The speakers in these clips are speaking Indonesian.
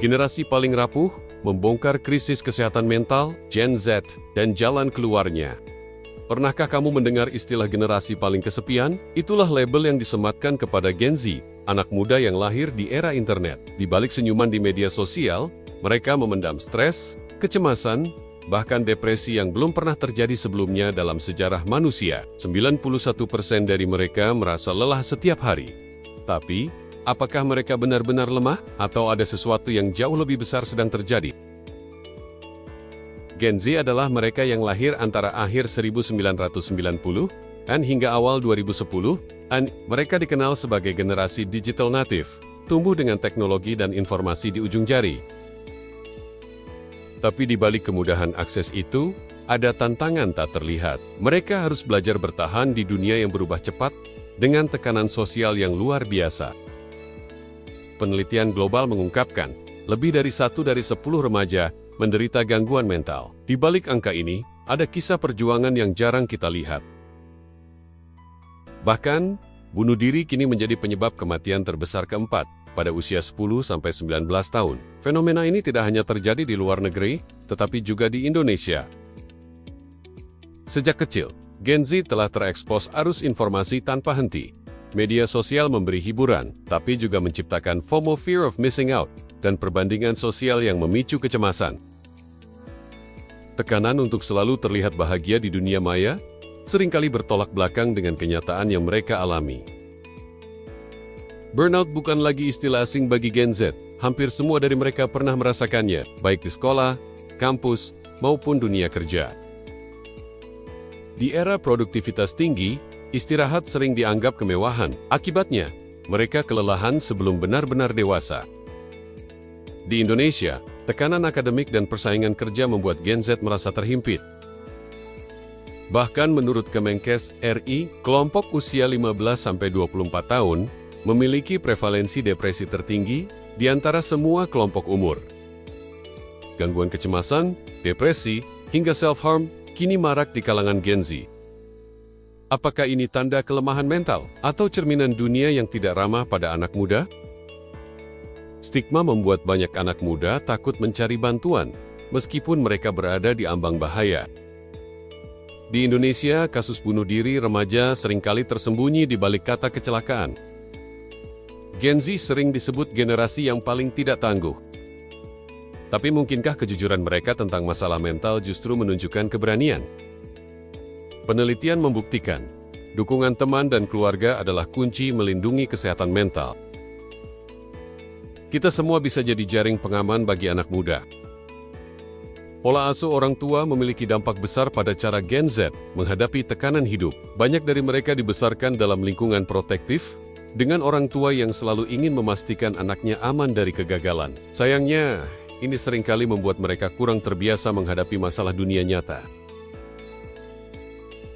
Generasi paling rapuh, membongkar krisis kesehatan mental, Gen Z, dan jalan keluarnya. Pernahkah kamu mendengar istilah generasi paling kesepian? Itulah label yang disematkan kepada Gen Z, anak muda yang lahir di era internet. Di balik senyuman di media sosial, mereka memendam stres, kecemasan, bahkan depresi yang belum pernah terjadi sebelumnya dalam sejarah manusia. 91% dari mereka merasa lelah setiap hari. Tapi, apakah mereka benar-benar lemah, atau ada sesuatu yang jauh lebih besar sedang terjadi? Gen Z adalah mereka yang lahir antara akhir 1990 dan hingga awal 2010, dan mereka dikenal sebagai generasi digital native, tumbuh dengan teknologi dan informasi di ujung jari. Tapi di balik kemudahan akses itu, ada tantangan tak terlihat. Mereka harus belajar bertahan di dunia yang berubah cepat dengan tekanan sosial yang luar biasa. Penelitian global mengungkapkan, lebih dari 1 dari 10 remaja menderita gangguan mental. Di balik angka ini, ada kisah perjuangan yang jarang kita lihat. Bahkan, bunuh diri kini menjadi penyebab kematian terbesar keempat pada usia 10-19 tahun. Fenomena ini tidak hanya terjadi di luar negeri, tetapi juga di Indonesia. Sejak kecil, Gen Z telah terekspos arus informasi tanpa henti. Media sosial memberi hiburan, tapi juga menciptakan FOMO, fear of missing out, dan perbandingan sosial yang memicu kecemasan. Tekanan untuk selalu terlihat bahagia di dunia maya seringkali bertolak belakang dengan kenyataan yang mereka alami. Burnout bukan lagi istilah asing bagi Gen Z. Hampir semua dari mereka pernah merasakannya, baik di sekolah, kampus, maupun dunia kerja. Di era produktivitas tinggi, istirahat sering dianggap kemewahan. Akibatnya, mereka kelelahan sebelum benar-benar dewasa. Di Indonesia, tekanan akademik dan persaingan kerja membuat Gen Z merasa terhimpit. Bahkan menurut Kemenkes RI, kelompok usia 15-24 tahun memiliki prevalensi depresi tertinggi di antara semua kelompok umur. Gangguan kecemasan, depresi, hingga self-harm kini marak di kalangan Gen Z. Apakah ini tanda kelemahan mental atau cerminan dunia yang tidak ramah pada anak muda? Stigma membuat banyak anak muda takut mencari bantuan, meskipun mereka berada di ambang bahaya. Di Indonesia, kasus bunuh diri remaja seringkali tersembunyi di balik kata kecelakaan. Gen Z sering disebut generasi yang paling tidak tangguh. Tapi mungkinkah kejujuran mereka tentang masalah mental justru menunjukkan keberanian? Penelitian membuktikan, dukungan teman dan keluarga adalah kunci melindungi kesehatan mental. Kita semua bisa jadi jaring pengaman bagi anak muda. Pola asuh orang tua memiliki dampak besar pada cara Gen Z menghadapi tekanan hidup. Banyak dari mereka dibesarkan dalam lingkungan protektif, dengan orang tua yang selalu ingin memastikan anaknya aman dari kegagalan. Sayangnya, ini seringkali membuat mereka kurang terbiasa menghadapi masalah dunia nyata.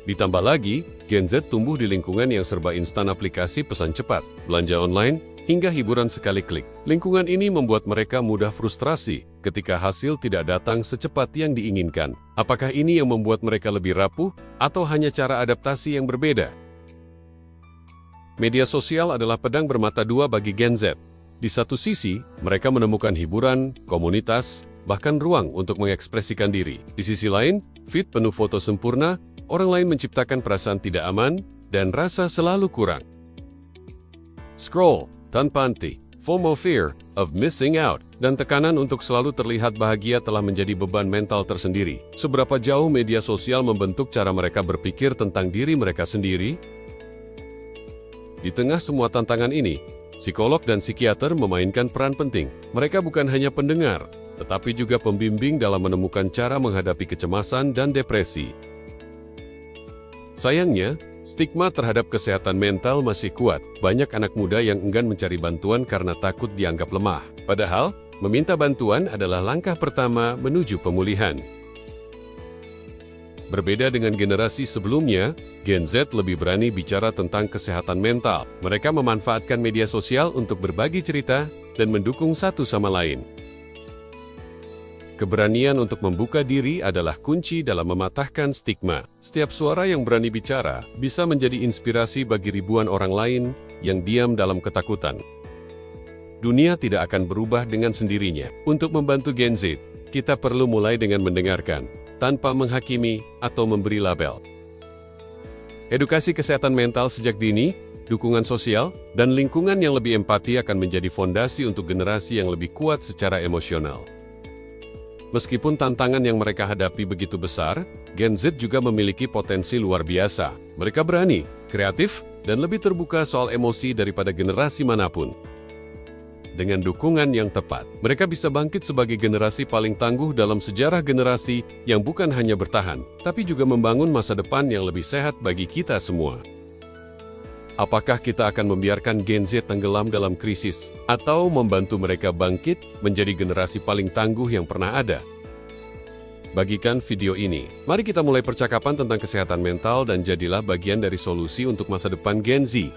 Ditambah lagi, Gen Z tumbuh di lingkungan yang serba instan, aplikasi pesan cepat, belanja online, hingga hiburan sekali klik. Lingkungan ini membuat mereka mudah frustrasi ketika hasil tidak datang secepat yang diinginkan. Apakah ini yang membuat mereka lebih rapuh, atau hanya cara adaptasi yang berbeda? Media sosial adalah pedang bermata dua bagi Gen Z. Di satu sisi, mereka menemukan hiburan, komunitas, bahkan ruang untuk mengekspresikan diri. Di sisi lain, feed penuh foto sempurna, orang lain menciptakan perasaan tidak aman, dan rasa selalu kurang. Scroll tanpa henti, FOMO, fear of missing out, dan tekanan untuk selalu terlihat bahagia telah menjadi beban mental tersendiri. Seberapa jauh media sosial membentuk cara mereka berpikir tentang diri mereka sendiri? Di tengah semua tantangan ini, psikolog dan psikiater memainkan peran penting. Mereka bukan hanya pendengar, tetapi juga pembimbing dalam menemukan cara menghadapi kecemasan dan depresi. Sayangnya, stigma terhadap kesehatan mental masih kuat. Banyak anak muda yang enggan mencari bantuan karena takut dianggap lemah. Padahal, meminta bantuan adalah langkah pertama menuju pemulihan. Berbeda dengan generasi sebelumnya, Gen Z lebih berani bicara tentang kesehatan mental. Mereka memanfaatkan media sosial untuk berbagi cerita dan mendukung satu sama lain. Keberanian untuk membuka diri adalah kunci dalam mematahkan stigma. Setiap suara yang berani bicara bisa menjadi inspirasi bagi ribuan orang lain yang diam dalam ketakutan. dunia tidak akan berubah dengan sendirinya. Untuk membantu Gen Z, kita perlu mulai dengan mendengarkan, tanpa menghakimi atau memberi label. Edukasi kesehatan mental sejak dini, dukungan sosial, dan lingkungan yang lebih empati akan menjadi fondasi untuk generasi yang lebih kuat secara emosional. Meskipun tantangan yang mereka hadapi begitu besar, Gen Z juga memiliki potensi luar biasa. Mereka berani, kreatif, dan lebih terbuka soal emosi daripada generasi manapun. Dengan dukungan yang tepat, mereka bisa bangkit sebagai generasi paling tangguh dalam sejarah generasi yang bukan hanya bertahan, tapi juga membangun masa depan yang lebih sehat bagi kita semua. Apakah kita akan membiarkan Gen Z tenggelam dalam krisis, atau membantu mereka bangkit menjadi generasi paling tangguh yang pernah ada? Bagikan video ini. Mari kita mulai percakapan tentang kesehatan mental dan jadilah bagian dari solusi untuk masa depan Gen Z.